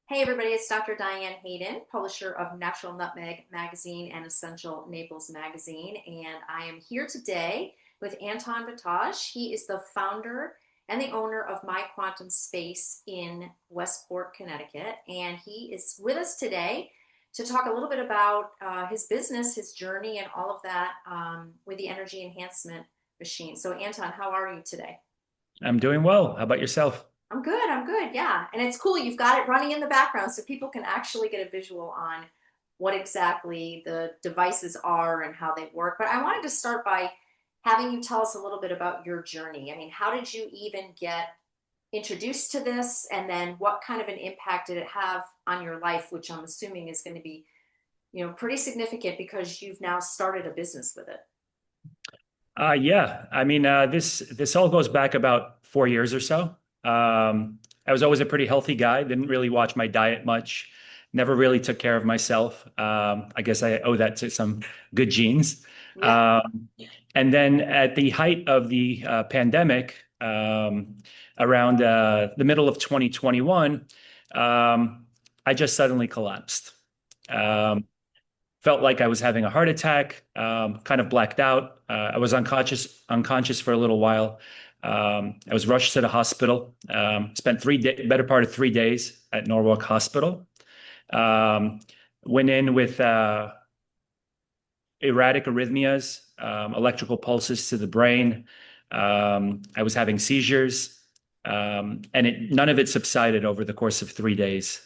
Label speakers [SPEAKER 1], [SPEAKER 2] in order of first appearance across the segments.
[SPEAKER 1] Hey everybody, it's Dr. Diane Hayden, publisher of Natural Nutmeg magazine and Essential Naples magazine, and I am here today with Anton Vataj. He is the founder and the owner of My Quantum Space in Westport, Connecticut, and he is with us today to talk a little bit about his business, his journey, and all of that with the energy enhancement machine. So, Anton, how are you today?
[SPEAKER 2] I'm doing well. How about yourself?
[SPEAKER 1] I'm good. I'm good. Yeah. And it's cool. You've got it running in the background so people can actually get a visual on what exactly the devices are and how they work. But I wanted to start by having you tell us a little bit about your journey. I mean, how did you even get introduced to this? And then what kind of an impact did it have on your life, which I'm assuming is going to be, pretty significant because you've now started a business with it.
[SPEAKER 2] Yeah. This all goes back about 4 years or so. I was always a pretty healthy guy. Didn't really watch my diet much. Never really took care of myself. I guess I owe that to some good genes.
[SPEAKER 1] Yeah.
[SPEAKER 2] Um, and then at the height of the pandemic, around the middle of 2021, I just suddenly collapsed. Um, Felt like I was having a heart attack, kind of blacked out. I was unconscious for a little while. I was rushed to the hospital. Spent better part of 3 days at Norwalk Hospital. Um, Went in with erratic arrhythmias, electrical pulses to the brain. I was having seizures, and none of it subsided over the course of 3 days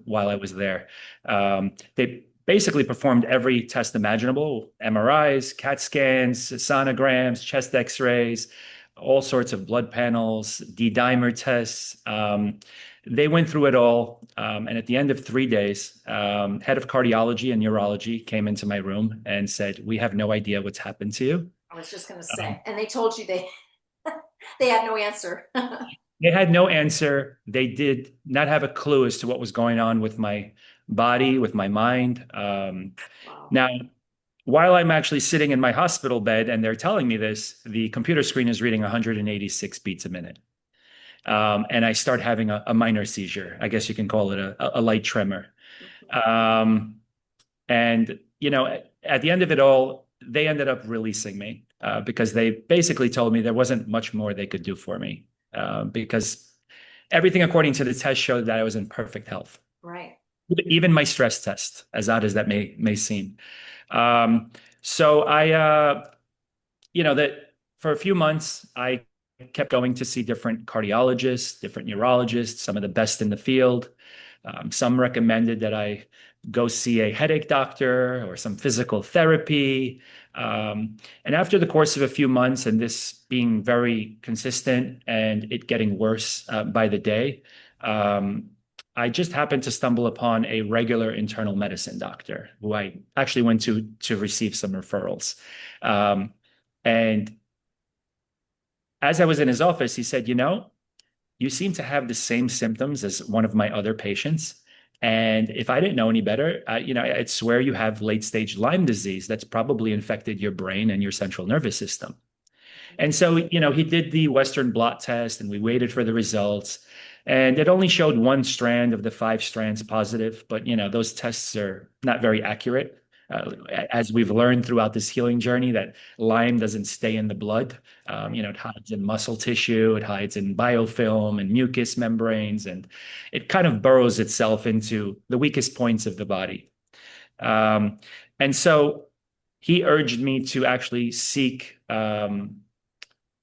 [SPEAKER 2] while I was there. They basically performed every test imaginable: MRIs, CAT scans, sonograms, chest X-rays, all sorts of blood panels, D-dimer tests. They went through it all. And at the end of 3 days, head of cardiology and neurology came into my room and said, "We have no idea what's happened to you."
[SPEAKER 1] I was just going to
[SPEAKER 2] Um,
[SPEAKER 1] say. And they told you they they had no answer.
[SPEAKER 2] they had no answer. They did not have a clue as to what was going on with my body, with my mind.
[SPEAKER 1] Wow.
[SPEAKER 2] Now, while I'm actually sitting in my hospital bed and they're telling me this, the computer screen is reading 186 beats a minute. And I start having a minor seizure. I guess you can call it a light tremor.
[SPEAKER 1] Mhm.
[SPEAKER 2] Um, and, at the end of it all, they ended up releasing me because they basically told me there wasn't much more they could do for me because everything according to the test showed that I was in perfect health.
[SPEAKER 1] Right.
[SPEAKER 2] Even my stress test, as odd as that may seem. Um, so that for a few months, I kept going to see different cardiologists, different neurologists, some of the best in the field. Some recommended that I go see a headache doctor or some physical therapy. And after the course of a few months, and this being very consistent and it getting worse by the day, um, I just happened to stumble upon a regular internal medicine doctor who I actually went to receive some referrals. Um, and as I was in his office, he said, "You seem to have the same symptoms as one of my other patients. And if I didn't know any better, I'd swear you have late stage Lyme disease that's probably infected your brain and your central nervous system." And so, he did the Western blot test and we waited for the results. And it only showed one strand of the five strands positive, but, those tests are not very accurate. As we've learned throughout this healing journey, that Lyme doesn't stay in the blood.
[SPEAKER 1] Right.
[SPEAKER 2] It hides in muscle tissue, it hides in biofilm and mucous membranes, and it kind of burrows itself into the weakest points of the body. Um, and so he urged me to actually seek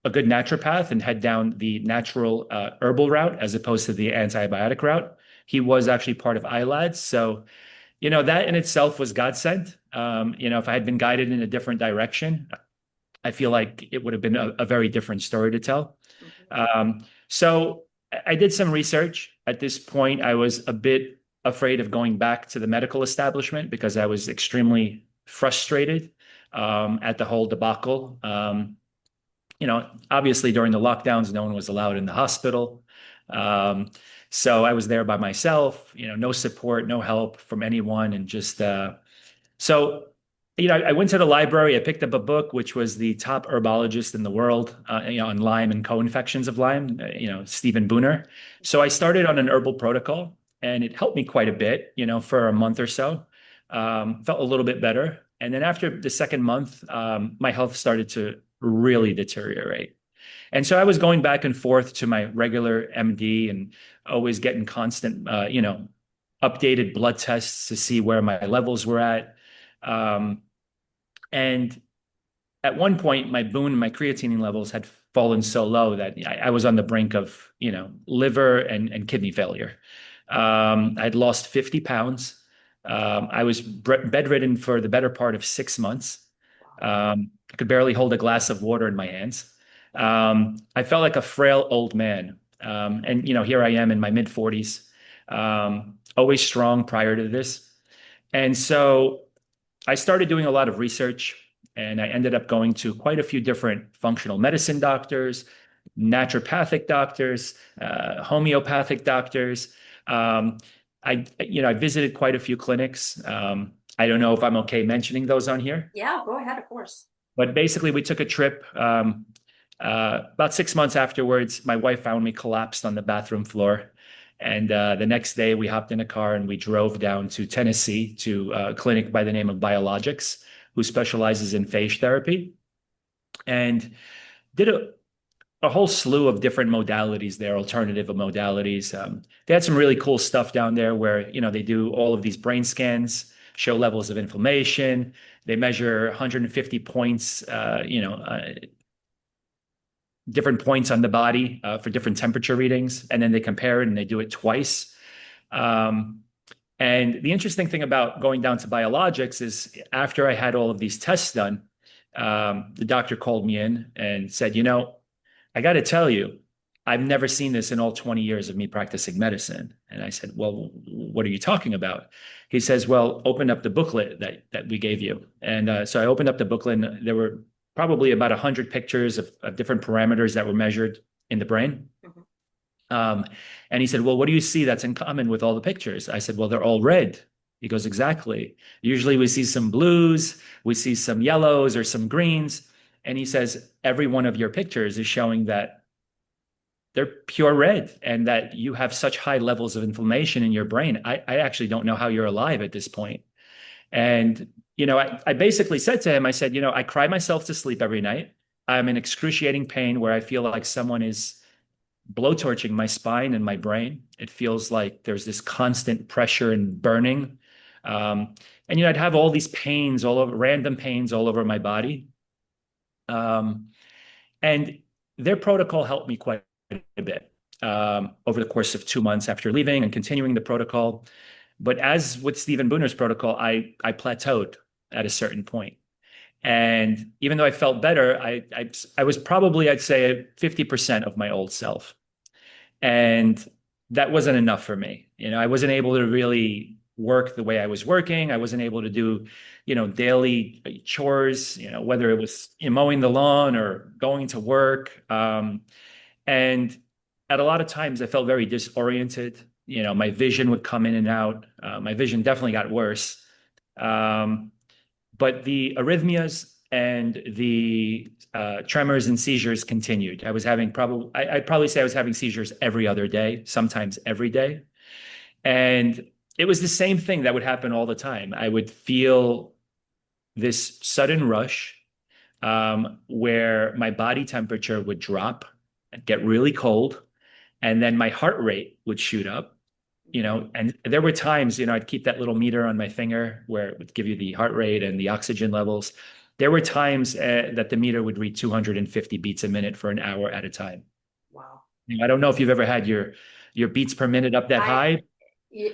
[SPEAKER 2] a good naturopath and head down the natural herbal route as opposed to the antibiotic route. He was actually part of ILADS. So, that in itself was God sent. If I had been guided in a different direction, I feel like it would have been a very different story to tell.
[SPEAKER 1] Mhm.
[SPEAKER 2] So I did some research. At this point, I was a bit afraid of going back to the medical establishment because I was extremely frustrated at the whole debacle. Obviously during the lockdowns, no one was allowed in the hospital. Um, so I was there by myself, no support, no help from anyone. And just, so, I went to the library, I picked up a book, which was the top herbologist in the world, on Lyme and co-infections of Lyme, Stephen Booner. So I started on an herbal protocol. and it helped me quite a bit, for a month or so. Felt a little bit better. And then after the second month, my health started to really deteriorate. And so I was going back and forth to my regular MD and always getting constant, updated blood tests to see where my levels were at. Um, and at one point, my creatinine levels had fallen so low that I was on the brink of, liver and kidney failure. I'd lost 50 pounds. I was bedridden for the better part of 6 months. I could barely hold a glass of water in my hands. I felt like a frail old man. And, here I am in my mid 40s, always strong prior to this. And so I started doing a lot of research and I ended up going to quite a few different functional medicine doctors, naturopathic doctors, homeopathic doctors. Um, I visited quite a few clinics. I don't know if I'm okay mentioning those on here,
[SPEAKER 1] Yeah, go ahead, of course.
[SPEAKER 2] but basically we took a trip. About 6 months afterwards, my wife found me collapsed on the bathroom floor. And the next day, we hopped in a car and we drove down to Tennessee to a clinic by the name of Biologics, who specializes in phage therapy, and did a whole slew of different modalities there, alternative modalities. They had some really cool stuff down there where, they do all of these brain scans, show levels of inflammation. They measure 150 points, different points on the body for different temperature readings, and then they compare it and they do it twice. Um, and the interesting thing about going down to biologics is after I had all of these tests done, the doctor called me in and said, I got to tell you, I've never seen this in all 20 years of me practicing medicine. And I said, well, what are you talking about? He says, well, open up the booklet that we gave you. And so I opened up the booklet and there were probably about 100 pictures of different parameters that were measured in the brain.
[SPEAKER 1] Mhm.
[SPEAKER 2] Um, and he said, well, what do you see that's in common with all the pictures? I said, well, they're all red. He goes, exactly. Usually we see some blues, we see some yellows or some greens. And he says, every one of your pictures is showing that they're pure red and that you have such high levels of inflammation in your brain. I actually don't know how you're alive at this point. And, I basically said to him, I said, I cry myself to sleep every night. I'm in excruciating pain where I feel like someone is blowtorching my spine and my brain. It feels like there's this constant pressure and burning. And, I'd have all these pains all over, random pains all over my body. Um, and their protocol helped me quite a bit over the course of 2 months after leaving and continuing the protocol. But as with Stephen Booner's protocol, I plateaued at a certain point. And even though I felt better, I was probably, I'd say, 50% of my old self. And that wasn't enough for me. I wasn't able to really work the way I was working. I wasn't able to do, daily chores, whether it was mowing the lawn or going to work. And at a lot of times I felt very disoriented. My vision would come in and out. My vision definitely got worse. Um, but the arrhythmias and the tremors and seizures continued. I was having I'd probably say I was having seizures every other day, sometimes every day. And it was the same thing that would happen all the time. I would feel this sudden rush where my body temperature would drop and get really cold, and then my heart rate would shoot up. And there were times, I'd keep that little meter on my finger where it would give you the heart rate and the oxygen levels. There were times that the meter would read 250 beats a minute for an hour at a time.
[SPEAKER 1] Wow.
[SPEAKER 2] I don't know if you've ever had your beats per minute up that
[SPEAKER 1] I
[SPEAKER 2] high.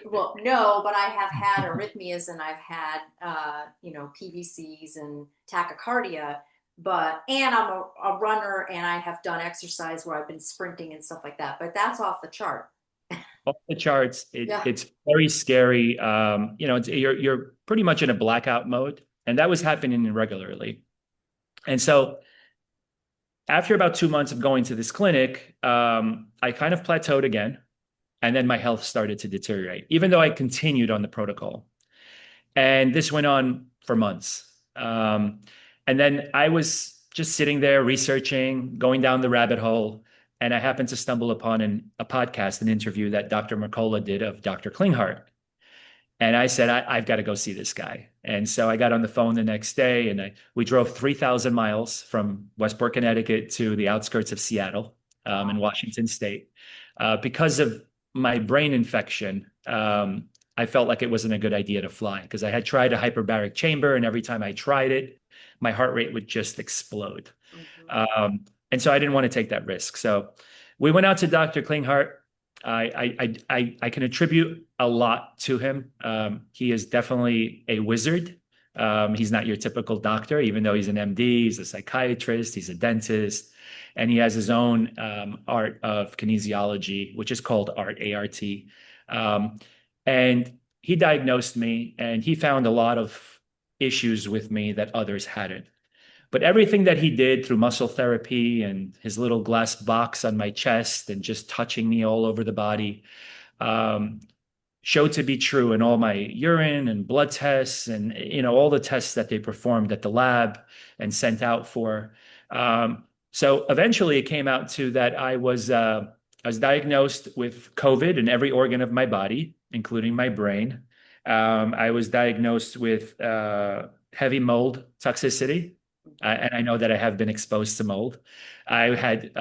[SPEAKER 1] Well, no, but I have had arrhythmias and I've had PVCs and tachycardia. And I'm a runner and I have done exercise where I've been sprinting and stuff like that. But that's off the chart.
[SPEAKER 2] Off the charts.
[SPEAKER 1] Yeah.
[SPEAKER 2] It's very scary. You're pretty much in a blackout mode, and that was happening regularly. And so after about 2 months of going to this clinic, I kind of plateaued again, and then my health started to deteriorate, even though I continued on the protocol. And this went on for months. And then I was just sitting there researching, going down the rabbit hole, and I happened to stumble upon a podcast, an interview that Dr. Mercola did of Dr. Klinghardt. And I said, I've got to go see this guy. And so I got on the phone the next day and we drove 3,000 miles from Westport, Connecticut to the outskirts of Seattle in
[SPEAKER 1] Wow.
[SPEAKER 2] Washington State. Because of my brain infection, I felt like it wasn't a good idea to fly because I had tried a hyperbaric chamber, and every time I tried it, my heart rate would just explode.
[SPEAKER 1] Mhm.
[SPEAKER 2] And so I didn't want to take that risk. So we went out to Dr. Klinghardt. I can attribute a lot to him. He is definitely a wizard. He's not your typical doctor, even though he's an MD, he's a psychiatrist, he's a dentist, and he has his own art of kinesiology, which is called art, A-R-T. Um, and he diagnosed me, and he found a lot of issues with me that others hadn't. But everything that he did through muscle therapy and his little glass box on my chest and just touching me all over the body um, showed to be true in all my urine and blood tests and all the tests that they performed at the lab and sent out for. So eventually, it came out to that I was diagnosed with COVID in every organ of my body, including my brain. I was diagnosed with heavy mold toxicity, and I know that I have been exposed to mold. I had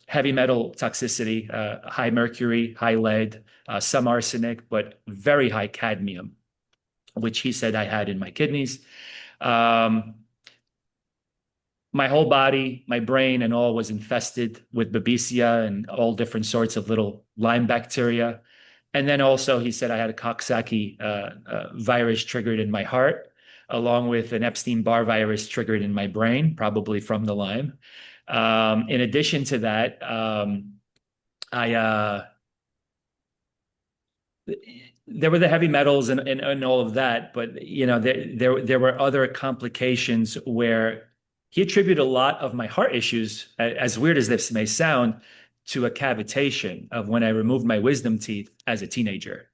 [SPEAKER 2] heavy metal toxicity, high mercury, high lead, some arsenic, but very high cadmium, which he said I had in my kidneys. Um, my whole body, my brain, and all was infested with Babesia and all different sorts of little Lyme bacteria. And then also, he said I had a Coxsackie virus triggered in my heart, along with an Epstein-Barr virus triggered in my brain, probably from the Lyme. In addition to that, I there were the heavy metals and all of that, but there were other complications where he attributed a lot of my heart issues, as weird as this may sound, to a cavitation of when I removed my wisdom teeth as a teenager.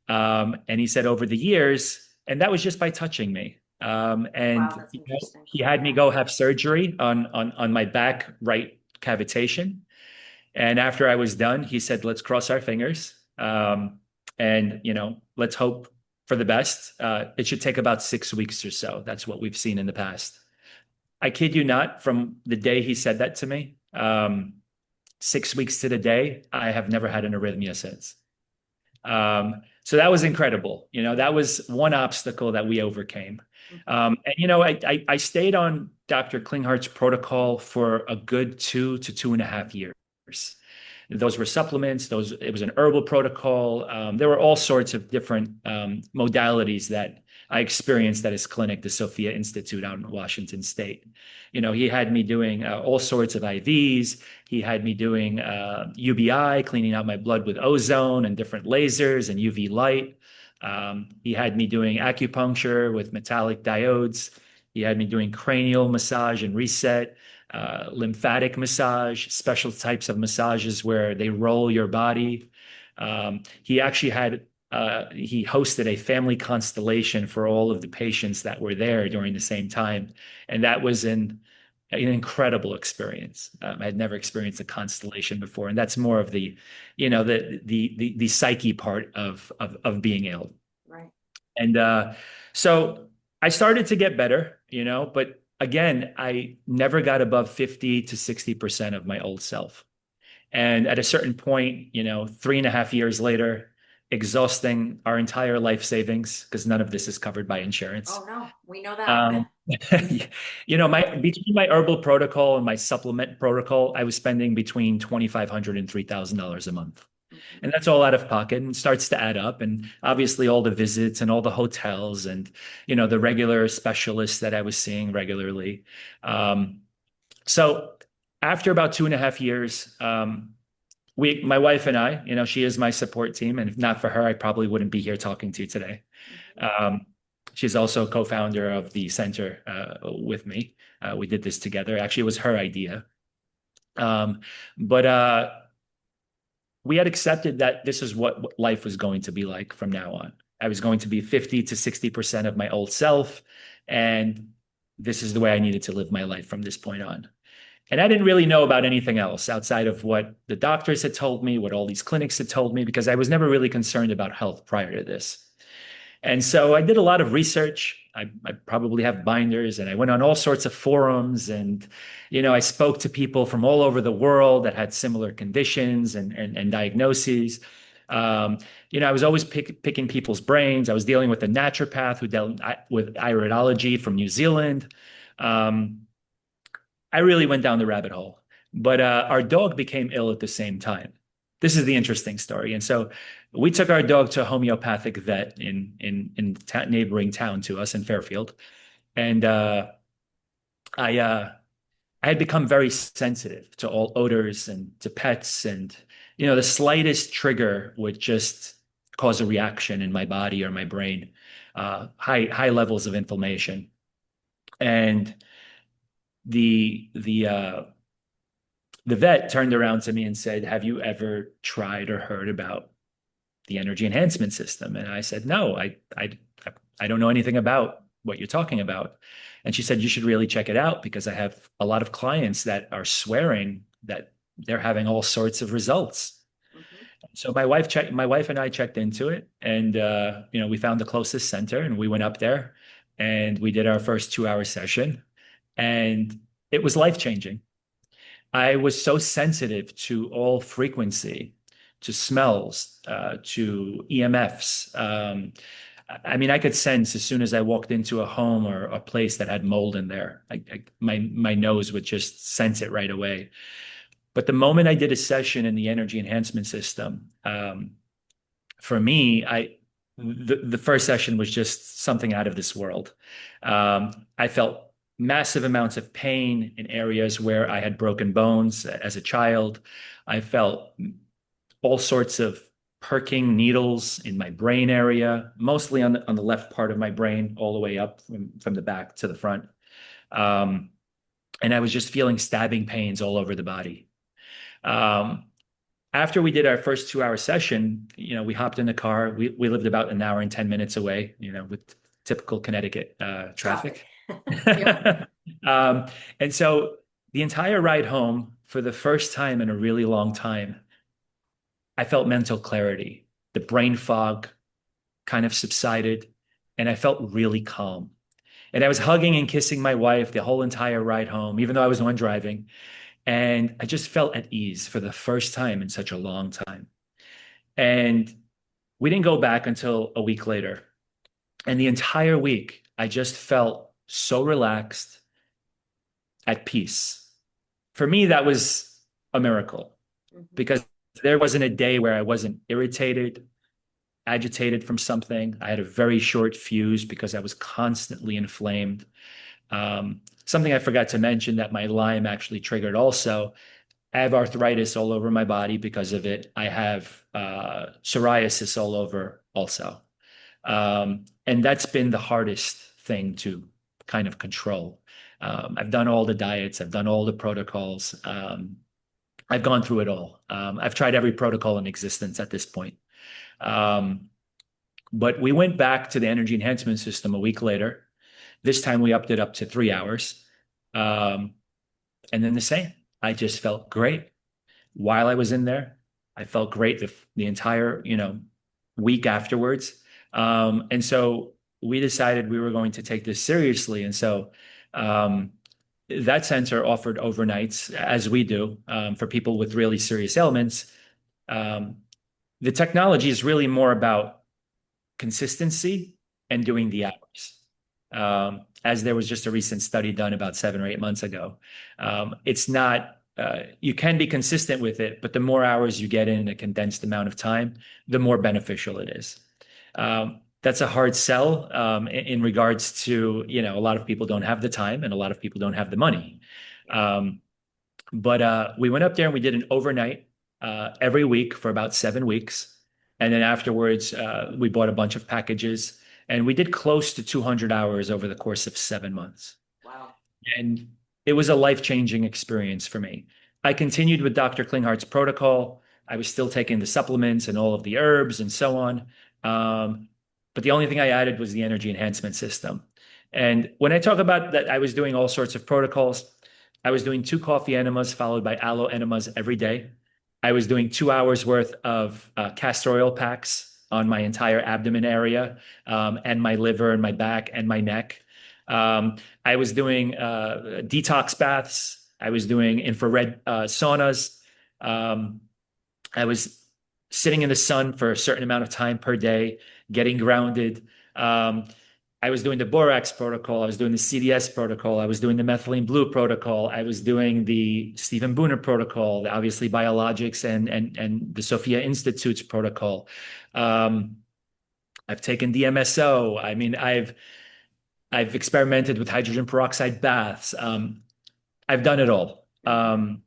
[SPEAKER 2] And he said over the years, and that was just by touching me.
[SPEAKER 1] Wow,
[SPEAKER 2] And
[SPEAKER 1] that's interesting.
[SPEAKER 2] he had me go have surgery on my back right cavitation. And after I was done, he said, "Let's cross our fingers, and let's hope for the best." It should take about 6 weeks or so. That's what we've seen in the past. I kid you not, from the day he said that to me, 6 weeks to the day, I have never had an arrhythmia since. So that was incredible. That was one obstacle that we overcame.
[SPEAKER 1] Mhm.
[SPEAKER 2] And I stayed on Dr. Klinghardt's protocol for a good 2 to 2.5 years. Those were supplements. It was an herbal protocol. There were all sorts of different modalities that I experienced at his clinic, the Sophia Institute out in Washington State. He had me doing all sorts of IVs. He had me doing UBI, cleaning out my blood with ozone and different lasers and UV light. He had me doing acupuncture with metallic diodes. He had me doing cranial massage and reset, lymphatic massage, special types of massages where they roll your body. He actually he hosted a family constellation for all of the patients that were there during the same time. And that was an incredible experience. I had never experienced a constellation before. And that's more of the psyche part of being ill.
[SPEAKER 1] Right.
[SPEAKER 2] And so I started to get better, but again, I never got above 50 to 60% of my old self. And at a certain point, 3.5 years later, exhausting our entire life savings because none of this is covered by insurance.
[SPEAKER 1] Oh no, we know that.
[SPEAKER 2] Um, my between my herbal protocol and my supplement protocol, I was spending between $2,500 and $3,000 a month.
[SPEAKER 1] Mhm.
[SPEAKER 2] And that's all out of pocket and starts to add up. And obviously all the visits and all the hotels and, the regular specialists that I was seeing regularly. So after about 2.5 years, my wife and I, she is my support team. And if not for her, I probably wouldn't be here talking to you today.
[SPEAKER 1] Mhm.
[SPEAKER 2] Um, she's also co-founder of the center with me. We did this together. Actually, it was her idea. But we had accepted that this is what life was going to be like from now on. I was going to be 50 to 60% of my old self. And this is the way I needed to live my life from this point on. And I didn't really know about anything else outside of what the doctors had told me, what all these clinics had told me, because I was never really concerned about health prior to this. And so I did a lot of research. I probably have binders, and I went on all sorts of forums, and I spoke to people from all over the world that had similar conditions and diagnoses. Um, I was always picking people's brains. I was dealing with a naturopath who dealt with iridology from New Zealand. Um, I really went down the rabbit hole, but our dog became ill at the same time. This is the interesting story. And so we took our dog to a homeopathic vet in neighboring town to us in Fairfield, and I I had become very sensitive to all odors and to pets, and the slightest trigger would just cause a reaction in my body or my brain, high levels of inflammation, and the vet turned around to me and said, "Have you ever tried or heard about the energy enhancement system?" And I said, "No, I don't know anything about what you're talking about." And she said, "You should really check it out because I have a lot of clients that are swearing that they're having all sorts of results."
[SPEAKER 1] Hmm.
[SPEAKER 2] So my wife and I checked into it, and we found the closest center, and we went up there, and we did our first 2 hour session, and it was life changing. I was so sensitive to all frequency, to smells, to EMFs. I mean, I could sense as soon as I walked into a home or a place that had mold in there. My nose would just sense it right away. But the moment I did a session in the energy enhancement system, for me, the first session was just something out of this world. I felt massive amounts of pain in areas where I had broken bones as a child. I felt all sorts of perking needles in my brain area, mostly on the left part of my brain, all the way up from the back to the front. Um, and I was just feeling stabbing pains all over the body. Um, After we did our first 2 hour session, we hopped in the car. We lived about an hour and 10 minutes away, with typical Connecticut
[SPEAKER 1] Traffic.
[SPEAKER 2] traffic.
[SPEAKER 1] Yep.
[SPEAKER 2] Um, and so the entire ride home, for the first time in a really long time, I felt mental clarity. The brain fog kind of subsided, and I felt really calm. And I was hugging and kissing my wife the whole entire ride home, even though I was the one driving. And I just felt at ease for the first time in such a long time. And we didn't go back until a week later. And the entire week, I just felt so relaxed, at peace. For me, that was a miracle
[SPEAKER 1] Hmm.
[SPEAKER 2] because there wasn't a day where I wasn't irritated, agitated from something. I had a very short fuse because I was constantly inflamed. Something I forgot to mention that my Lyme actually triggered also. I have arthritis all over my body because of it. I have psoriasis all over also. And that's been the hardest thing to kind of control. I've done all the diets, I've done all the protocols. I've gone through it all. I've tried every protocol in existence at this point. Um, but we went back to the energy enhancement system a week later. This time we upped it up to 3 hours. Um, and then the same. I just felt great while I was in there. I felt great the entire, week afterwards. And so we decided we were going to take this seriously. And so um, that center offered overnights, as we do, for people with really serious ailments. Um, the technology is really more about consistency and doing the hours. As there was just a recent study done about 7 or 8 months ago. It's not, you can be consistent with it, but the more hours you get in a condensed amount of time, the more beneficial it is. That's a hard sell in regards to, a lot of people don't have the time and a lot of people don't have the money. Um, but we went up there and we did an overnight every week for about 7 weeks. And then afterwards, we bought a bunch of packages and we did close to 200 hours over the course of 7 months.
[SPEAKER 1] Wow.
[SPEAKER 2] And it was a life-changing experience for me. I continued with Dr. Klinghart's protocol. I was still taking the supplements and all of the herbs and so on. But the only thing I added was the energy enhancement system. And when I talk about that, I was doing all sorts of protocols. I was doing two coffee enemas followed by aloe enemas every day. I was doing 2 hours worth of castor oil packs on my entire abdomen area, and my liver and my back and my neck. Um, I was doing detox baths. I was doing infrared saunas. Um, I was sitting in the sun for a certain amount of time per day, getting grounded. Um, I was doing the borax protocol. I was doing the CDS protocol. I was doing the methylene blue protocol. I was doing the Stephen Booner protocol, obviously biologics and the Sophia Institute's protocol. Um, I've taken DMSO. I mean, I've experimented with hydrogen peroxide baths. I've done it all.
[SPEAKER 1] Mhm.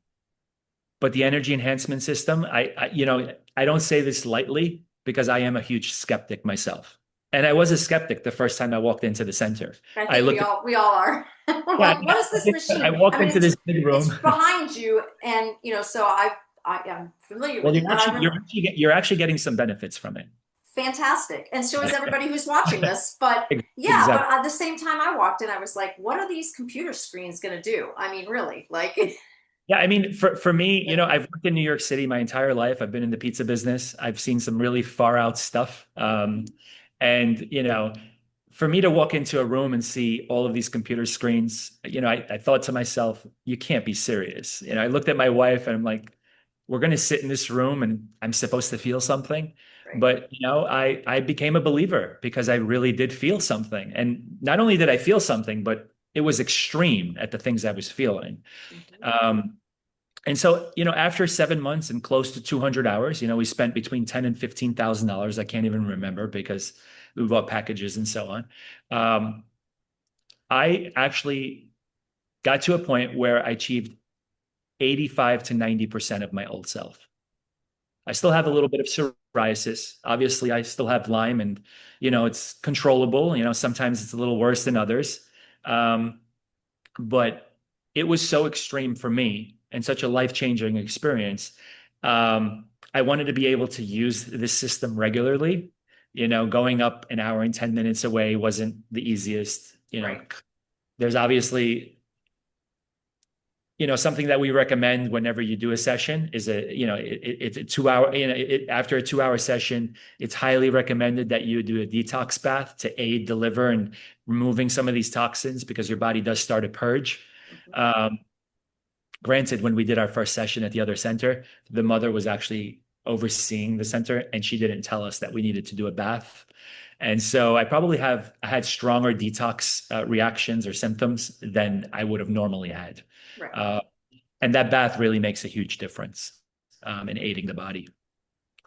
[SPEAKER 2] But the energy enhancement system, I don't say this lightly because I am a huge skeptic myself. And I was a skeptic the first time I walked into the center.
[SPEAKER 1] I
[SPEAKER 2] I
[SPEAKER 1] think we
[SPEAKER 2] looked at,
[SPEAKER 1] all we all are. We're
[SPEAKER 2] yeah,
[SPEAKER 1] like, what is this
[SPEAKER 2] I
[SPEAKER 1] machine? I
[SPEAKER 2] walked
[SPEAKER 1] mean,
[SPEAKER 2] into this big
[SPEAKER 1] it's
[SPEAKER 2] room.
[SPEAKER 1] behind you, and so I am familiar
[SPEAKER 2] Well,
[SPEAKER 1] with it, and I remember
[SPEAKER 2] you're actually getting some benefits from it.
[SPEAKER 1] fantastic, and so is everybody who's watching this. But yeah, but
[SPEAKER 2] Exactly.
[SPEAKER 1] at the same time, I walked in, I was like, what are these computer screens going to do? I mean, really, like,
[SPEAKER 2] Yeah, I mean, for me, I've worked in New York City my entire life. I've been in the pizza business. I've seen some really far out stuff. And for me to walk into a room and see all of these computer screens, I thought to myself, you can't be serious. I looked at my wife and I'm like, we're going to sit in this room and I'm supposed to feel something.
[SPEAKER 1] right.
[SPEAKER 2] But I became a believer because I really did feel something. And not only did I feel something, but it was extreme at the things I was feeling.
[SPEAKER 1] Mhm.
[SPEAKER 2] Um, and so, after 7 months and close to 200 hours, we spent between 10 and $15,000. I can't even remember because we bought packages and so on. Um, I actually got to a point where I achieved 85 to 90% of my old self. I still have a little bit of psoriasis. Obviously, I still have Lyme and, it's controllable. Sometimes it's a little worse than others. Um, but it was so extreme for me and such a life-changing experience. I wanted to be able to use this system regularly. Going up an hour and 10 minutes away wasn't the easiest.
[SPEAKER 1] Right.
[SPEAKER 2] There's obviously, something that we recommend whenever you do a session is it's a 2 hour, after a 2 hour session, it's highly recommended that you do a detox bath to aid the liver and removing some of these toxins because your body does start a purge.
[SPEAKER 1] Mhm.
[SPEAKER 2] Um, Granted, when we did our first session at the other center, the mother was actually overseeing the center and she didn't tell us that we needed to do a bath. And so I had stronger detox reactions or symptoms than I would have normally had.
[SPEAKER 1] Right.
[SPEAKER 2] Uh, and that bath really makes a huge difference in aiding the body.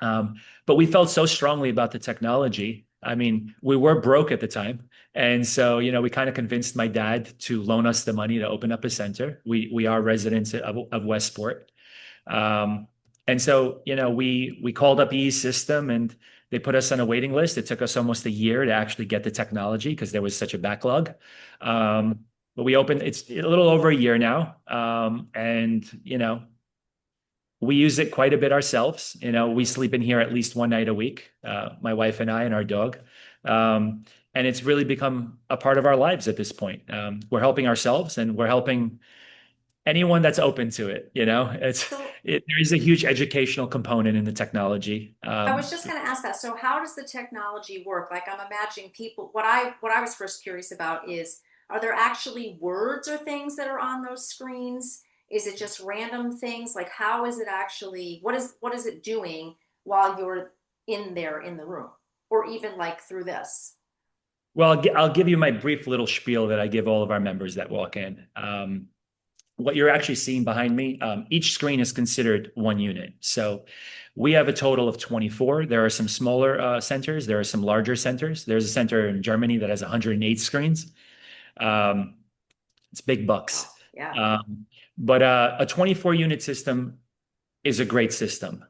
[SPEAKER 2] But we felt so strongly about the technology. I mean, we were broke at the time. And so, we kind of convinced my dad to loan us the money to open up a center. We are residents of Westport. Um, and so, we called up EE System and they put us on a waiting list. It took us almost a year to actually get the technology because there was such a backlog. But we opened, it's a little over a year now. And, we use it quite a bit ourselves. We sleep in here at least one night a week, my wife and I and our dog. And it's really become a part of our lives at this point. We're helping ourselves and we're helping anyone that's open to it.
[SPEAKER 1] So
[SPEAKER 2] There is a huge educational component in the technology.
[SPEAKER 1] I was just going to ask that. So how does the technology work? Like I'm imagining people, what I was first curious about is, are there actually words or things that are on those screens? Is it just random things? Like how is it actually, what is it doing while you're in there in the room? Or even like through this?
[SPEAKER 2] Well, I'll give you my brief little spiel that I give all of our members that walk in. What you're actually seeing behind me, each screen is considered one unit. So we have a total of 24. There are some smaller centers. There are some larger centers. There's a center in Germany that has 108 screens. Um, it's big bucks.
[SPEAKER 1] Wow. Yeah.
[SPEAKER 2] But a 24 unit system is a great system.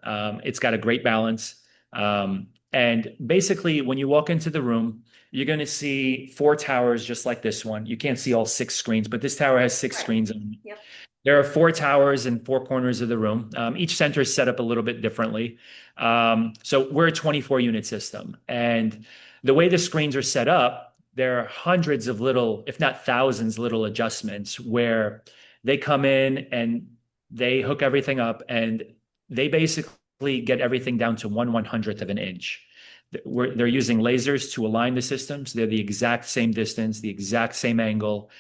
[SPEAKER 2] It's got a great balance. And basically, when you walk into the room, you're going to see four towers just like this one. You can't see all six screens, but this tower has six
[SPEAKER 1] Right.
[SPEAKER 2] screens on it.
[SPEAKER 1] Yep.
[SPEAKER 2] There are four towers in four corners of the room. Each center is set up a little bit differently. So we're a 24 unit system. And the way the screens are set up, there are hundreds of little, if not thousands, little adjustments where They come in and they hook everything up, and they basically get everything down to 1/100th of an inch. They're using lasers to align the systems. They're the exact same distance, the exact same angle.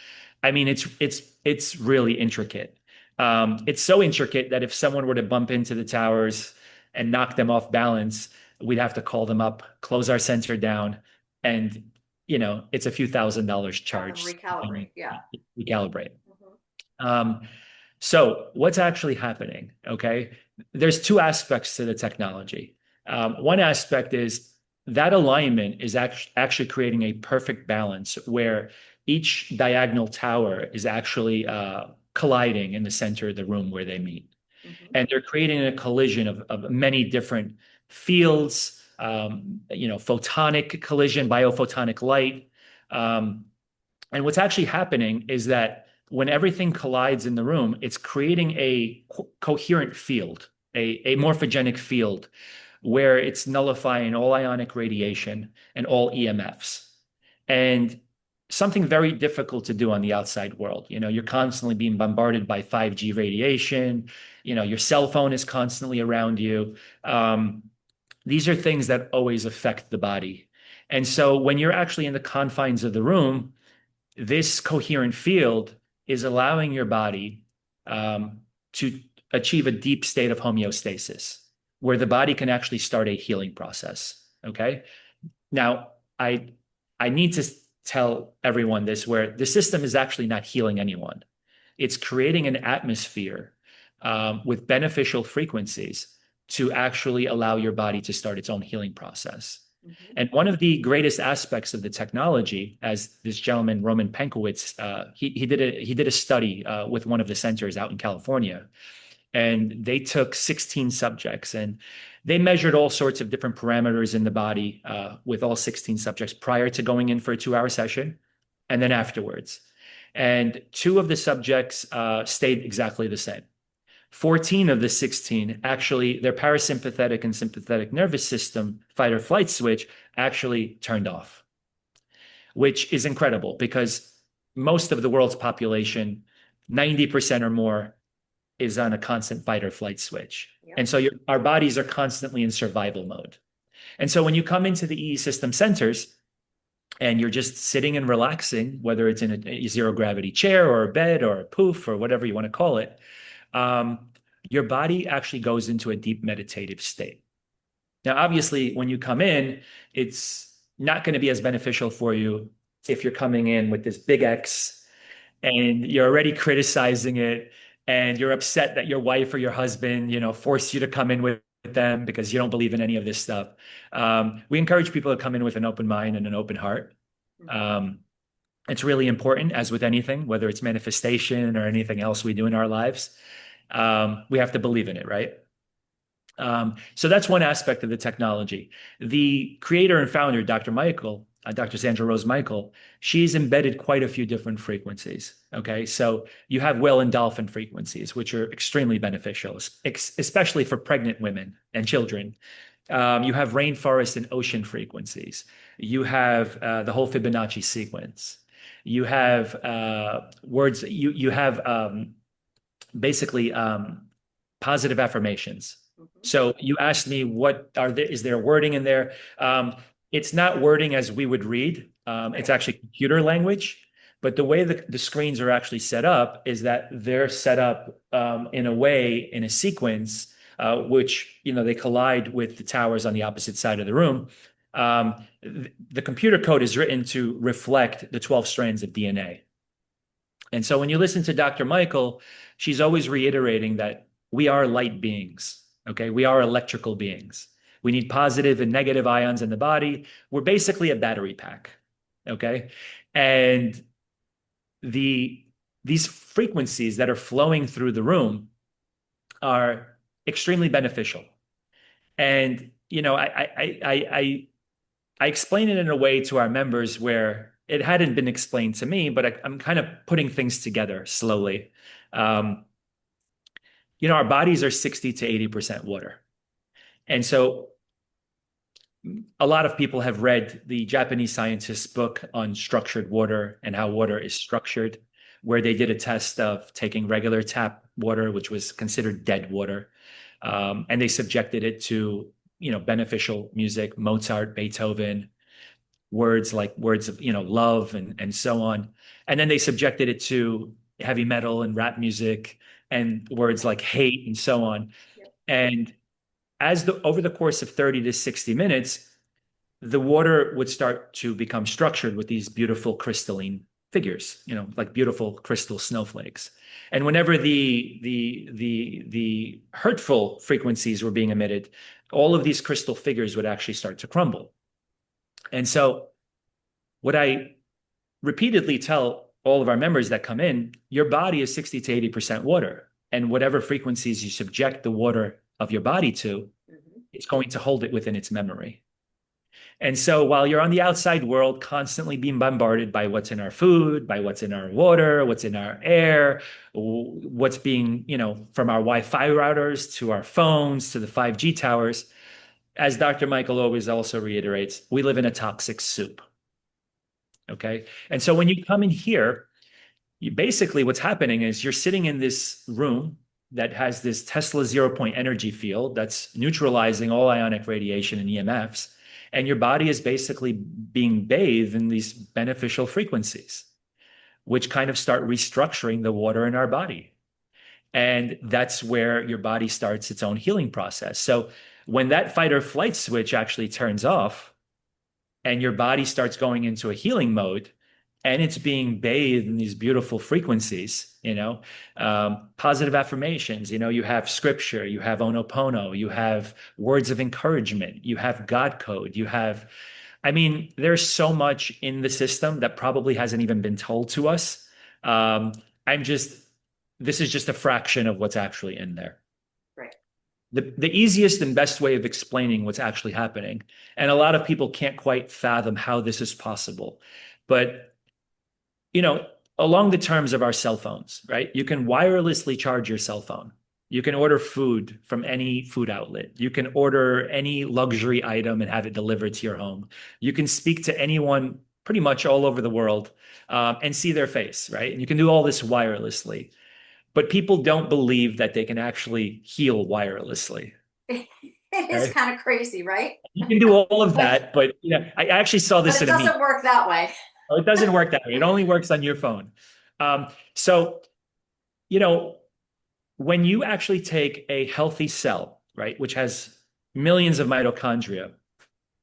[SPEAKER 2] I mean, it's really intricate. It's so intricate that if someone were to bump into the towers and knock them off balance, we'd have to call them up, close our sensor down, and it's a few $1,000s
[SPEAKER 1] Have them
[SPEAKER 2] charged
[SPEAKER 1] recalibrate.
[SPEAKER 2] and
[SPEAKER 1] Yeah.
[SPEAKER 2] recalibrate.
[SPEAKER 1] Hmm.
[SPEAKER 2] Um, so what's actually happening? Okay, there's two aspects to the technology. One aspect is that alignment is actually creating a perfect balance where each diagonal tower is actually colliding in the center of the room where they meet.
[SPEAKER 1] Hmm.
[SPEAKER 2] And they're creating a collision of many different fields, photonic collision, biophotonic light. Um, and what's actually happening is that when everything collides in the room, it's creating a coherent field, a morphogenic field where it's nullifying all ionic radiation and all EMFs. And something very difficult to do on the outside world. You're constantly being bombarded by 5G radiation. Your cell phone is constantly around you. These are things that always affect the body. And so when you're actually in the confines of the room, this coherent field is allowing your body to achieve a deep state of homeostasis where the body can actually start a healing process. Okay. Now, I need to tell everyone this where the system is actually not healing anyone. It's creating an atmosphere with beneficial frequencies to actually allow your body to start its own healing process.
[SPEAKER 1] Hmm.
[SPEAKER 2] And one of the greatest aspects of the technology, as this gentleman Roman Penkowitz, he did a study with one of the centers out in California, and they took 16 subjects and they measured all sorts of different parameters in the body with all 16 subjects prior to going in for a 2-hour session and then afterwards. And two of the subjects stayed exactly the same. 14 of the 16 actually, their parasympathetic and sympathetic nervous system fight or flight switch actually turned off, which is incredible because most of the world's population, 90% or more, is on a constant fight or flight switch.
[SPEAKER 1] Yep.
[SPEAKER 2] And so our bodies are constantly in survival mode. And so when you come into the EE system centers and you're just sitting and relaxing, whether it's in a zero gravity chair or a bed or a poof or whatever you want to call it, um, your body actually goes into a deep meditative state. Now, obviously, when you come in, it's not going to be as beneficial for you if you're coming in with this big X and you're already criticizing it and you're upset that your wife or your husband, forced you to come in with them because you don't believe in any of this stuff. We encourage people to come in with an open mind and an open heart.
[SPEAKER 1] Hmm.
[SPEAKER 2] Um, it's really important, as with anything, whether it's manifestation or anything else we do in our lives. We have to believe in it, right? So that's one aspect of the technology. The creator and founder, Dr. Sandra Rose Michael, she's embedded quite a few different frequencies. Okay, so you have whale and dolphin frequencies, which are extremely beneficial, especially for pregnant women and children. You have rainforest and ocean frequencies. You have the whole Fibonacci sequence. You have words. You have basically positive affirmations.
[SPEAKER 1] Hmm.
[SPEAKER 2] So you asked me, is there wording in there? It's not wording as we would read. It's
[SPEAKER 1] Right.
[SPEAKER 2] actually computer language. But the way the screens are actually set up is that they're set up in a way, in a sequence, which, they collide with the towers on the opposite side of the room. The computer code is written to reflect the 12 strands of DNA. And so when you listen to Dr. Michael, she's always reiterating that we are light beings. Okay. We are electrical beings. We need positive and negative ions in the body. We're basically a battery pack. Okay. And these frequencies that are flowing through the room are extremely beneficial. And, I explain it in a way to our members where it hadn't been explained to me, but I'm kind of putting things together slowly. Um, our bodies are 60 to 80% water. And so a lot of people have read the Japanese scientist's book on structured water and how water is structured. where they did a test of taking regular tap water, which was considered dead water, and they subjected it to, beneficial music, Mozart, Beethoven, words of, love and so on. And then they subjected it to heavy metal and rap music and words like hate and so on.
[SPEAKER 1] Yep.
[SPEAKER 2] And over the course of 30 to 60 minutes, the water would start to become structured with these beautiful crystalline figures, like beautiful crystal snowflakes. And whenever the hurtful frequencies were being emitted, all of these crystal figures would actually start to crumble. And so what I repeatedly tell all of our members that come in, your body is 60 to 80% water. And whatever frequencies you subject the water of your body to, it's going to hold it within its memory. And so while you're on the outside world, constantly being bombarded by what's in our food, by what's in our water, what's in our air, what's being, from our Wi-Fi routers to our phones to the 5G towers, as Dr. Michael always also reiterates, we live in a toxic soup. Okay. And so when you come in here, basically what's happening is you're sitting in this room that has this Tesla 0 point energy field that's neutralizing all ionic radiation and EMFs. And your body is basically being bathed in these beneficial frequencies, which kind of start restructuring the water in our body. And that's where your body starts its own healing process. So when that fight or flight switch actually turns off and your body starts going into a healing mode, and it's being bathed in these beautiful frequencies, positive affirmations, you have scripture, you have Ho'oponopono, you have words of encouragement, you have God code, there's so much in the system that probably hasn't even been told to us. This is just a fraction of what's actually in there.
[SPEAKER 1] Right.
[SPEAKER 2] The easiest and best way of explaining what's actually happening, and a lot of people can't quite fathom how this is possible, but along the terms of our cell phones, right? You can wirelessly charge your cell phone. You can order food from any food outlet. You can order any luxury item and have it delivered to your home. You can speak to anyone pretty much all over the world and see their face, right? And you can do all this wirelessly. But people don't believe that they can actually heal wirelessly.
[SPEAKER 1] It is
[SPEAKER 2] Okay?
[SPEAKER 1] kind of crazy, right?
[SPEAKER 2] You can do all of that, but I actually saw
[SPEAKER 1] But
[SPEAKER 2] this
[SPEAKER 1] it
[SPEAKER 2] in a meme.
[SPEAKER 1] doesn't work that way.
[SPEAKER 2] Oh, it doesn't work that way. It only works on your phone. So, you know, when you actually take a healthy cell, right, which has millions of mitochondria,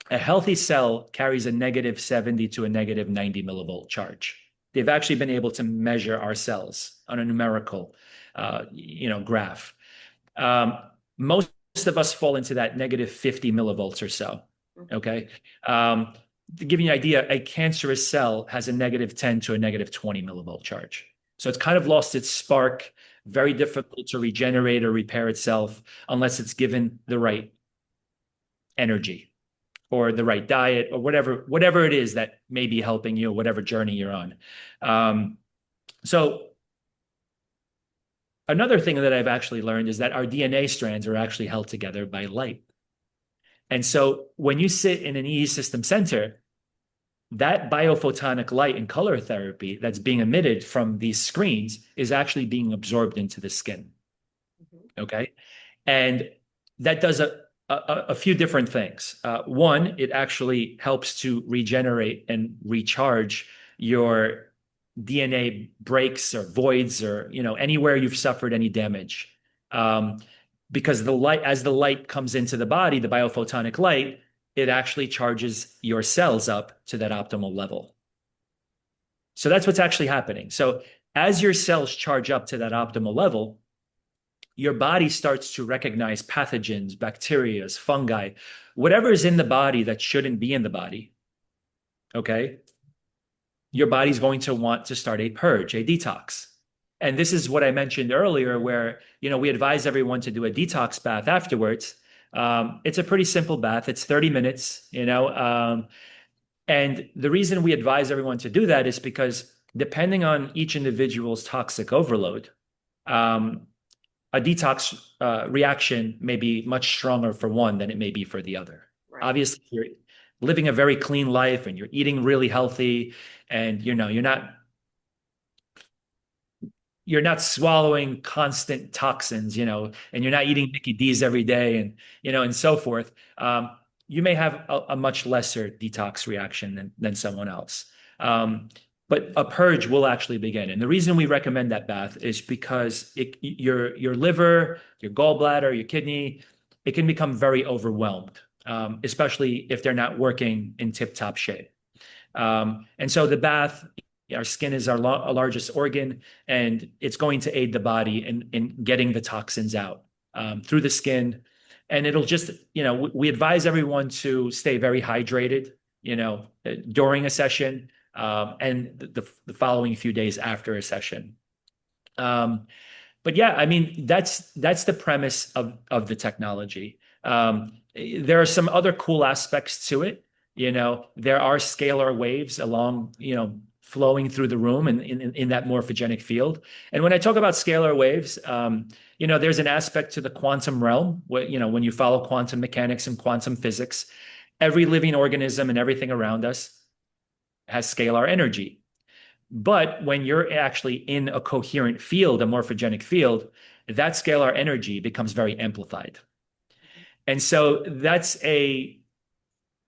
[SPEAKER 2] a healthy cell carries a negative 70 to a negative 90 millivolt charge. They've actually been able to measure our cells on a numerical, graph. Most of us fall into that negative 50 millivolts or so. Okay. To give you an idea, a cancerous cell has a negative 10 to a negative 20 millivolt charge. So it's kind of lost its spark, very difficult to regenerate or repair itself unless it's given the right energy or the right diet or whatever it is that may be helping you, whatever journey you're on. So another thing that I've actually learned is that our DNA strands are actually held together by light. And so when you sit in an EE system center, that biophotonic light and color therapy that's being emitted from these screens is actually being absorbed into the skin. Okay. And that does a few different things. One, it actually helps to regenerate and recharge your DNA breaks or voids or, anywhere you've suffered any damage. Because as the light comes into the body, the biophotonic light, it actually charges your cells up to that optimal level. So that's what's actually happening. So as your cells charge up to that optimal level, your body starts to recognize pathogens, bacteria, fungi, whatever is in the body that shouldn't be in the body. Okay. Your body's going to want to start a purge, a detox. And this is what I mentioned earlier, where, we advise everyone to do a detox bath afterwards. It's a pretty simple bath. It's 30 minutes, and the reason we advise everyone to do that is because depending on each individual's toxic overload, a detox reaction may be much stronger for one than it may be for the other. Right. Obviously, if you're living a very clean life and you're eating really healthy and, you're not you're not swallowing constant toxins, and you're not eating Mickey D's every day and so forth. You may have a much lesser detox reaction than someone else. Um, but a purge will actually begin. And the reason we recommend that bath is because your liver, your gallbladder, your kidney, it can become very overwhelmed, especially if they're not working in tip-top shape. And so the bath, our skin is our largest organ, and it's going to aid the body in getting the toxins out through the skin. And it'll just, we advise everyone to stay very hydrated, during a session and the following few days after a session. Um, but yeah, I mean, that's the premise of the technology. There are some other cool aspects to it. There are scalar waves along, flowing through the room and in that morphogenic field. And when I talk about scalar waves, there's an aspect to the quantum realm where, when you follow quantum mechanics and quantum physics, every living organism and everything around us has scalar energy. But when you're actually in a coherent field, a morphogenic field, that scalar energy becomes very amplified. And so that's a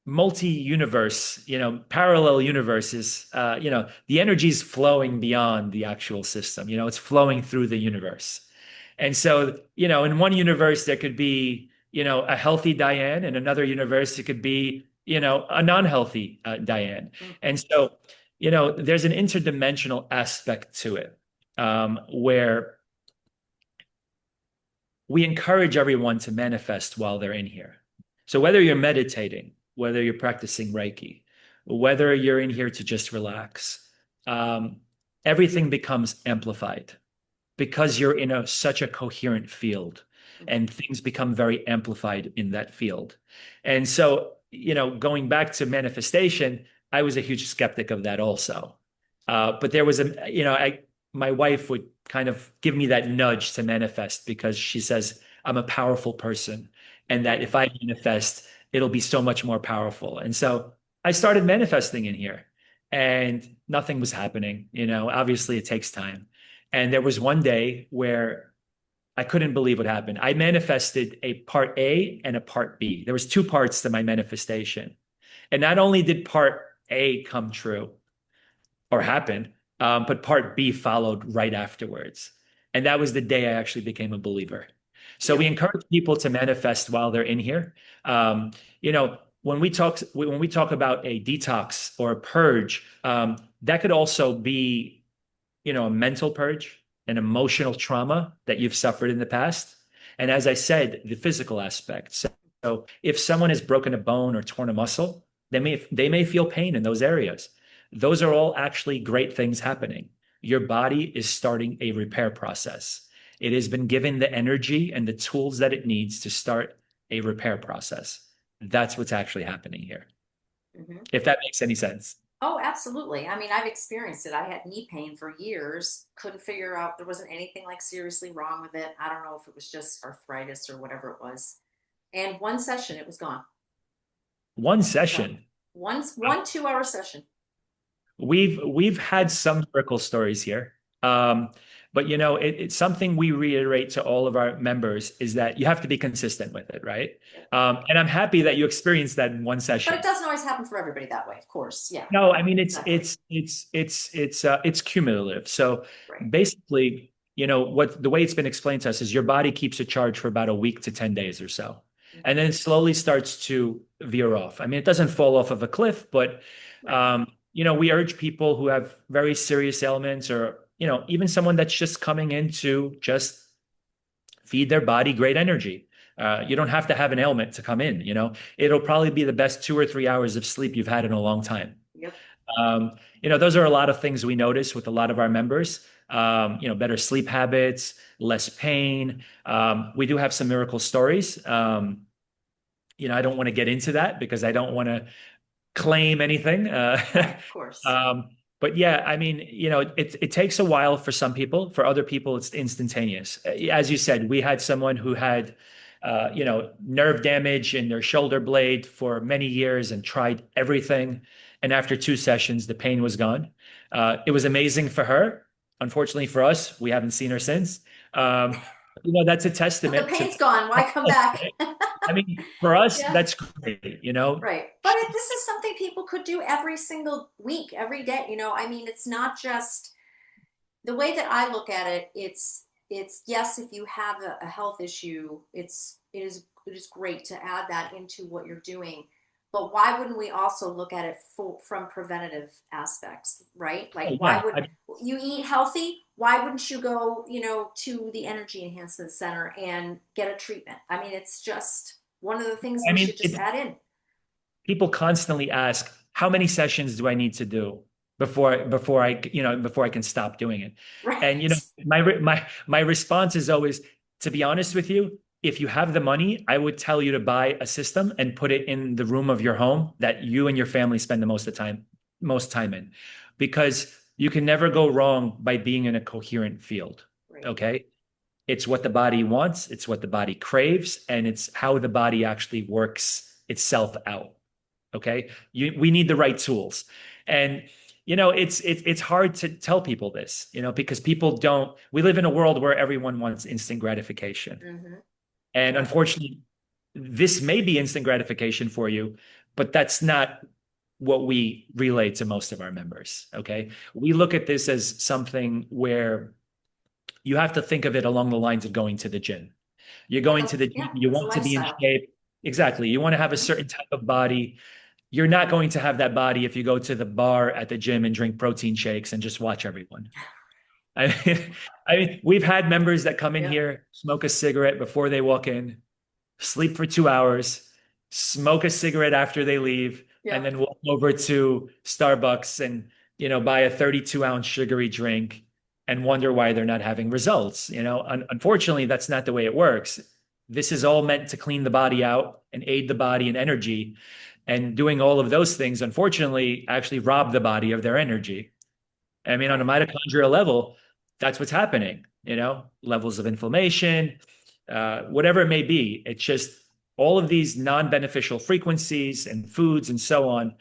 [SPEAKER 2] multi-universe, parallel universes, the energy is flowing beyond the actual system, it's flowing through the universe. And so, in one universe, there could be, a healthy Diane, and another universe, it could be, a non-healthy Diane. And so, there's an interdimensional aspect to it, where we encourage everyone to manifest while they're in here. So whether you're meditating, whether you're practicing Reiki, whether you're in here to just relax, everything becomes amplified because you're in such a coherent field, and things become very amplified in that field. And so, going back to manifestation, I was a huge skeptic of that also. But there was my wife would kind of give me that nudge to manifest because she says I'm a powerful person, and that if I manifest, it'll be so much more powerful. And so I started manifesting in here, and nothing was happening. Obviously it takes time. And there was one day where I couldn't believe what happened. I manifested a part A and a part B. There was two parts to my manifestation. And not only did part A come true or happen, but part B followed right afterwards. And that was the day I actually became a believer. So we encourage people to manifest while they're in here. When we talk about a detox or a purge, that could also be, a mental purge, an emotional trauma that you've suffered in the past. And as I said, the physical aspect. So if someone has broken a bone or torn a muscle, they may feel pain in those areas. Those are all actually great things happening. Your body is starting a repair process. It has been given the energy and the tools that it needs to start a repair process. That's what's actually happening here. If that makes any sense.
[SPEAKER 1] Oh, absolutely. I mean, I've experienced it. I had knee pain for years, couldn't figure out, there wasn't anything like seriously wrong with it. I don't know if it was just arthritis or whatever it was. And one session, it was gone.
[SPEAKER 2] One
[SPEAKER 1] So
[SPEAKER 2] session.
[SPEAKER 1] one 2 hour session.
[SPEAKER 2] We've had some miracle stories here. But it's something we reiterate to all of our members is that you have to be consistent with it, right?
[SPEAKER 1] Yep.
[SPEAKER 2] And I'm happy that you experienced that in one
[SPEAKER 1] But
[SPEAKER 2] session.
[SPEAKER 1] it doesn't always happen for everybody that way, of course. Yeah.
[SPEAKER 2] No, I mean
[SPEAKER 1] Exactly.
[SPEAKER 2] it's cumulative. So
[SPEAKER 1] Right.
[SPEAKER 2] basically, what the way it's been explained to us is your body keeps a charge for about a week to 10 days or so. And then it slowly starts to veer off. I mean, it doesn't fall off of a cliff, but
[SPEAKER 1] Right.
[SPEAKER 2] we urge people who have very serious ailments or, even someone that's just coming in to just feed their body great energy. You don't have to have an ailment to come in, it'll probably be the best 2 or 3 hours of sleep you've had in a long time.
[SPEAKER 1] Yep.
[SPEAKER 2] Those are a lot of things we notice with a lot of our members. Better sleep habits, less pain. We do have some miracle stories. I don't want to get into that because I don't want to claim anything.
[SPEAKER 1] Right. Of course.
[SPEAKER 2] But yeah, I mean, it takes a while for some people. For other people, it's instantaneous. As you said, we had someone who had, nerve damage in their shoulder blade for many years and tried everything. And after 2 sessions, the pain was gone. It was amazing for her. Unfortunately for us, we haven't seen her since. Um, that's a
[SPEAKER 1] The
[SPEAKER 2] testament to,
[SPEAKER 1] pain's gone. Why come back?
[SPEAKER 2] I mean, for us,
[SPEAKER 1] Yeah.
[SPEAKER 2] that's great.
[SPEAKER 1] Right. But this is something people could do every single week, every day. I mean, it's not just the way that I look at it. It's yes, if you have a health issue, it is great to add that into what you're doing. But why wouldn't we also look at it from preventative aspects, right? Like,
[SPEAKER 2] Oh,
[SPEAKER 1] why
[SPEAKER 2] yeah.
[SPEAKER 1] would you eat healthy? Why wouldn't you go, to the Energy Enhancement Center and get a treatment? I mean, it's just one of the things
[SPEAKER 2] I
[SPEAKER 1] we
[SPEAKER 2] mean,
[SPEAKER 1] should just add in.
[SPEAKER 2] people constantly ask, how many sessions do I need to do before I can stop doing it? And
[SPEAKER 1] Right.
[SPEAKER 2] my response is always, to be honest with you, if you have the money, I would tell you to buy a system and put it in the room of your home that you and your family spend the most time in, because you can never go wrong by being in a coherent field.
[SPEAKER 1] Right.
[SPEAKER 2] Okay. It's what the body wants, it's what the body craves, and it's how the body actually works itself out. Okay. We need the right tools. And it's hard to tell people this, because people don't, we live in a world where everyone wants instant gratification.
[SPEAKER 1] Mm-hmm.
[SPEAKER 2] And
[SPEAKER 1] Yep.
[SPEAKER 2] unfortunately, this may be instant gratification for you, but that's not what we relay to most of our members. Okay. We look at this as something where you have to think of it along the lines of going to the gym. You're going to the gym,
[SPEAKER 1] Yeah,
[SPEAKER 2] you
[SPEAKER 1] it's a
[SPEAKER 2] want to be in
[SPEAKER 1] lifestyle.
[SPEAKER 2] shape. Exactly. You want to have a
[SPEAKER 1] Mm-hmm.
[SPEAKER 2] certain type of body. You're not going to have that body if you go to the bar at the gym and drink protein shakes and just watch everyone. I mean, we've had members that come in
[SPEAKER 1] Yep.
[SPEAKER 2] here, smoke a cigarette before they walk in, sleep for 2 hours, smoke a cigarette after they leave, and
[SPEAKER 1] Yep.
[SPEAKER 2] then walk over to Starbucks and buy a 32-ounce sugary drink and wonder why they're not having results. Unfortunately, that's not the way it works. This is all meant to clean the body out and aid the body in energy. And doing all of those things, unfortunately, actually rob the body of their energy. I mean, on a
[SPEAKER 1] Right.
[SPEAKER 2] mitochondrial level, that's what's happening, levels of inflammation, whatever it may be. It's just all of these non-beneficial frequencies and foods and so on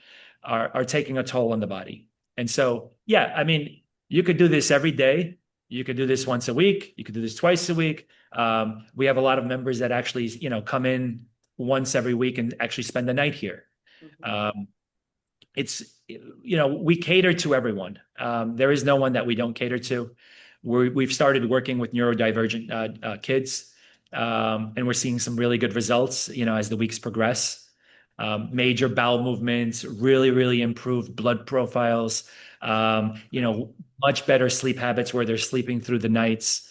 [SPEAKER 2] are taking a toll on the body. And so, yeah, I mean, you could do this every day. You could do this once a week. You could do this twice a week. We have a lot of members that actually, come in once every week and actually spend the night here.
[SPEAKER 1] Mm-hmm.
[SPEAKER 2] Um, it's we cater to everyone. There is no one that we don't cater to. We've started working with neurodivergent kids, and we're seeing some really good results. As the weeks progress, major bowel movements, really, really improved blood profiles. Much better sleep habits where they're sleeping through the nights.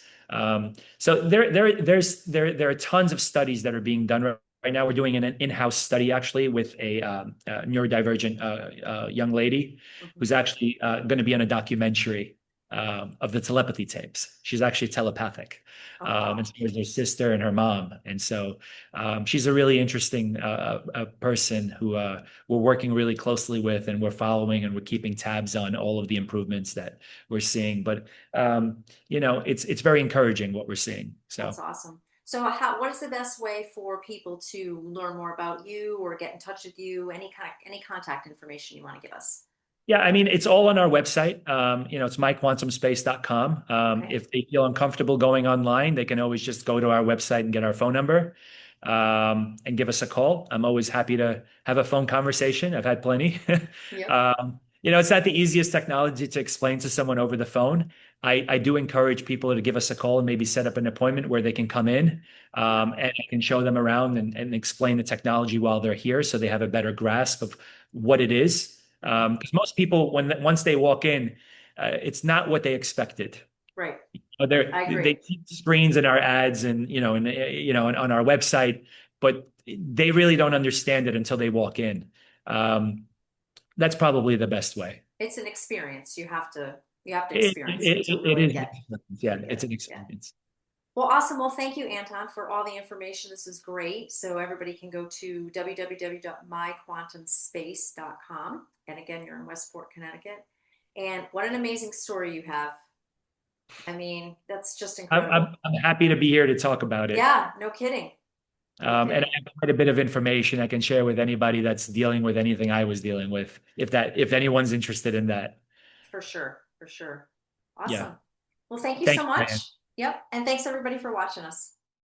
[SPEAKER 2] So there are tons of studies that are being done right now. We're doing an in-house study actually with a neurodivergent young lady
[SPEAKER 1] Mm-hmm.
[SPEAKER 2] who's actually going to be on a documentary of the telepathy tapes. She's actually telepathic.
[SPEAKER 1] Oh, wow.
[SPEAKER 2] And so is her sister and her mom. And so she's a really interesting person who we're working really closely with, and we're following and we're keeping tabs on all of the improvements that we're seeing. But it's very encouraging what we're seeing.
[SPEAKER 1] That's
[SPEAKER 2] So.
[SPEAKER 1] awesome. So, what is the best way for people to learn more about you or get in touch with you? Any contact information you want to give us?
[SPEAKER 2] Yeah, I mean, it's all on our website. It's myquantumspace.com.
[SPEAKER 1] Okay.
[SPEAKER 2] If they feel uncomfortable going online, they can always just go to our website and get our phone number, and give us a call. I'm always happy to have a phone conversation. I've had plenty.
[SPEAKER 1] Yep.
[SPEAKER 2] It's not the easiest technology to explain to someone over the phone. I do encourage people to give us a call and maybe set up an appointment where they can come in,
[SPEAKER 1] Yep.
[SPEAKER 2] and I can show them around and explain the technology while they're here so they have a better grasp of what it is.
[SPEAKER 1] Mm-hmm.
[SPEAKER 2] Because most people, once they walk in, it's not what they expected.
[SPEAKER 1] Right. I
[SPEAKER 2] They
[SPEAKER 1] agree.
[SPEAKER 2] see screens in our ads and on our website, but they really don't understand it until they walk in. Um, that's probably the best way.
[SPEAKER 1] It's an experience. You have to
[SPEAKER 2] It,
[SPEAKER 1] experience it
[SPEAKER 2] it,
[SPEAKER 1] to
[SPEAKER 2] it
[SPEAKER 1] really
[SPEAKER 2] is,
[SPEAKER 1] get
[SPEAKER 2] yeah,
[SPEAKER 1] get
[SPEAKER 2] it's
[SPEAKER 1] it.
[SPEAKER 2] an
[SPEAKER 1] Yeah.
[SPEAKER 2] experience.
[SPEAKER 1] Well, awesome. Well, thank you, Anton, for all the information. This is great. So everybody can go to www.myquantumspace.com. And again, you're in Westport, Connecticut. And what an amazing story you have. I mean, that's just
[SPEAKER 2] I'm,
[SPEAKER 1] incredible.
[SPEAKER 2] I'm, I'm happy to be here to talk about it.
[SPEAKER 1] Yeah, no kidding. No
[SPEAKER 2] And I
[SPEAKER 1] kidding.
[SPEAKER 2] have quite a bit of information I can share with anybody that's dealing with anything I was dealing with, if anyone's interested in that.
[SPEAKER 1] For sure. For sure.
[SPEAKER 2] Yeah.
[SPEAKER 1] Awesome. Well, thank you
[SPEAKER 2] Thank
[SPEAKER 1] so
[SPEAKER 2] you, Diane.
[SPEAKER 1] much. Yep. And thanks everybody for watching us.